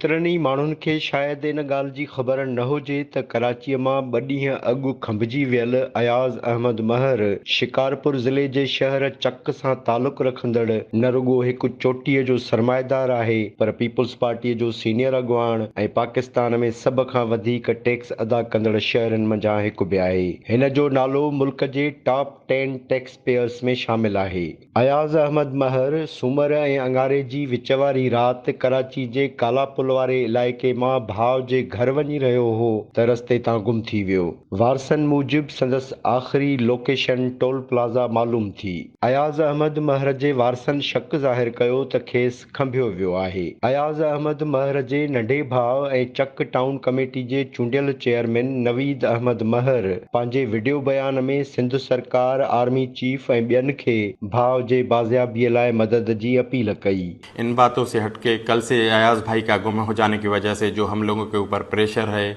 केतिरनि ई माण्हुनि खे शायदि इन ॻाल्हि जी ख़बर न हुजे त कराचीअ मां 2 ॾींहं अॻु खंभिजी वियल अयाज़ अहमद महर शिकारपुर ज़िले जे शहर चक सां तालुक़ रखंदड़ न रुॻो हिकु चोटीअ जो सरमाएदार आहे पर पीपुल्स पार्टीअ जो सीनियर अॻुवाण ऐं पाकिस्तान में सभ खां वधीक टैक्स अदा कंदड़ शहरनि मंझां हिकु बि आहे। हिन जो नालो मुल्क जे टॉप 10 टैक्स पेयर्स में शामिल आहे। अयाज़ अहमद महर सूमर ऐं अंगारे जी विच वारी राति कराची जे काला पुल वारे इलाइक़े मां भाउ जे घर वञी रहियो हो त रस्ते तां गुम थी वियो। वारसनि मूजिब संदसि आख़िरी लोकेशन टोल प्लाज़ा मालूम थी। अयाज़ अहमद महर जे वारसनि शक ज़ाहिर कयो त खेसि खंभियो वियो आहे। अयाज़ अहमद महर जे नंढे भाउ ऐं चक टाउन कमेटी जे चूंडियल चेयरमैन नवीद अहमद महर पंहिंजे वीडियो बयान में सिंध सरकार, आर्मी चीफ ऐं ॿियनि खे भाउ जे बाज़ियाबीअ लाइ मदद जी अपील कई। इन बातों से हटके कल से अयाज़ भाई का गुम हो जाने की वजह से जो हम लोगों के ऊपर प्रेशर है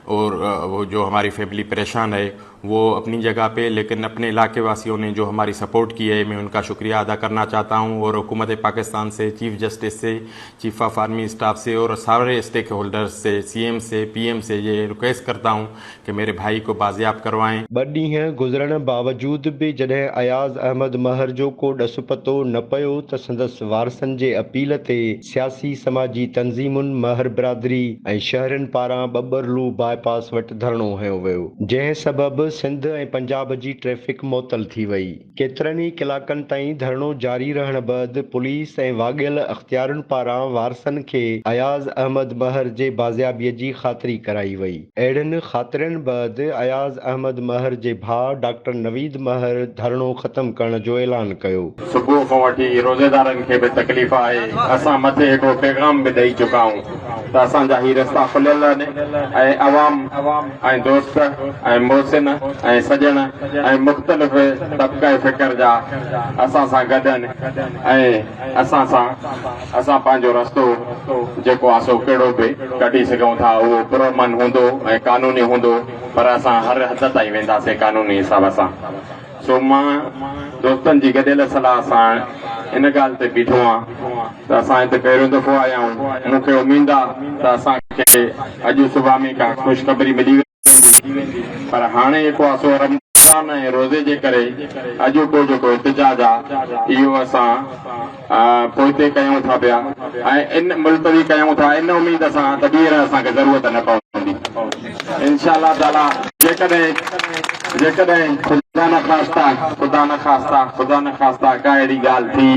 और वो जो हमारी फैमिली परेशान है वो अपनी जगह पे, लेकिन अपने इलाके वासियों ने जो हमारी सपोर्ट की है मैं उनका शुक्रिया अदा करना चाहता हूँ। और हुकूमत पाकिस्तान से, चीफ जस्टिस से, चीफ ऑफ आर्मी स्टाफ से और सारे स्टेक होल्डर्स से, सीएम से, पीएम से ये रिक्वेस्ट करता हूँ कि मेरे भाई को बाजियाब करवाएं। 2 ॾींहं गुज़रण बावजूद भी जॾहिं अयाज़ अहमद महर जो को ॾसु पतो न पियो त संदसि वारसनि जे अपील ते सियासी समाजी तंज़ीमुनि, महर बिरादरी ऐं शहरनि पारां बबरलू बाईपास वटि धरणो हयो वियो, जंहिं सबबि सिंध ऐं पंजाब जी ट्रैफ़िक मुअतल थी वई। केतिरनि ई कलाकनि ताईं धरणो जारी रहण बैदि पुलिस ऐं वाॻियल अख़्तियारनि पारां वारसनि खे अयाज़ अहमद महर जे बाज़ियाबीअ जी ख़ातिरी कराई वई। अहिड़नि ख़ातिरनि बैदि अयाज़ अहमद महर जे भाउ डॉक्टर नवीद महर धरणो ख़त्म करण जो ऐलान कयो। सुबुह खां वठी रोज़ेदारनि खे बि तकलीफ़ आहे, असां मथे हिकिड़ो पैगाम बि ॾेई चुका आहियूं त असांजा ही रस्ता खुलियल आहिनि ऐं अवाम ऐं दोस्त ऐं मोहसिन ऐं सजण ऐं मुख़्तलिफ़ तबक़े फ़िक्र जा असां सां गॾु आहिनि ऐं असां पंहिंजो रस्तो जेको आहे सो कहिड़ो बि कढी सघूं था, उहो पुरअमन हूंदो ऐं कानूनी हूंदो, पर असां हर हद ताईं वेंदासीं कानूनी हिसाब सां। सो मां दोस्तनि जी गॾियल सलाह सां इन ॻाल्हि ते बीठो आहियां त असां हिते पहिरियों दफ़ो आया आहियूं। मूंखे उमेद आहे त असांखे अॼु सुबुह में का ख़ुशख़बरी मिली वेंदी, पर हाणे जेको आहे सो रमज़ान ऐं रोज़े जे करे अॼोको जेको इतिजाज आहे इहो असां पोइते कयूं था पिया ऐं इन मुलतवी कयूं था इन उमेद सां त ॿीहर असांखे ज़रूरत न पवंदी इंशाअल्लाह ताला। जेकॾहिं ख़ुदा न ख़ास्ता का अहिड़ी ॻाल्हि थी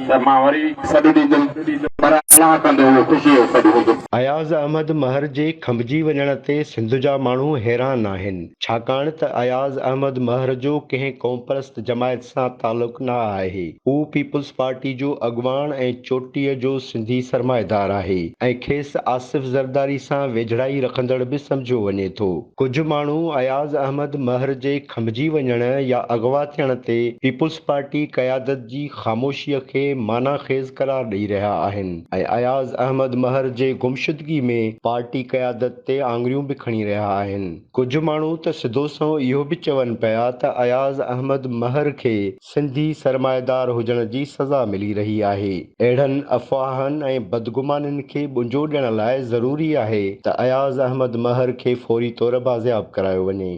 त मां वरी सॾु ॾींदुमि, पर अल्लाह कंदो उहो ख़ुशी जो सॾु हूंदो। अयाज़ अहमद महर जे खंभिजी वञण ते सिंध जा माण्हू हैरान आहिनि, छाकाणि त अयाज़ अहमद महर जो कंहिं क़ौमपरस्त जमायत सां तालुक़ न आहे। हू पीपुल्स पार्टी जो अॻुवाण ऐं चोटीअ जो सिंधी सरमाएदार आहे ऐं खेसि आसिफ ज़रदारी सां वेझड़ाई रखंदड़ बि सम्झियो वञे थो। कुझु माण्हू अयाज़ अहमद महर जे खंभिजी वञण या अगवा थियण ते पीपुल्स पार्टी क़यादत जी ख़ामोशीअ खे मानाख़ेज़ करार ॾेई रहिया आहिनि ऐं अयाज़ अहमद महर जे गुमशुदगी में पार्टी क़यादत ते आङुरियूं बि खणी रहिया आहिनि। कुझु माण्हू त सिधो सं इहो बि चवनि पिया त अयाज़ अहमद महर खे सिंधी सरमाएदार हुजण जी सज़ा मिली रही आहे। अहिड़नि अफ़वाहनि ऐं बदगुमाननि खे बुंजो ॾियण लाइ ज़रूरी आहे त अयाज़ अहमद महर खे फौरी तौर बाज़ियाब करायो वञे।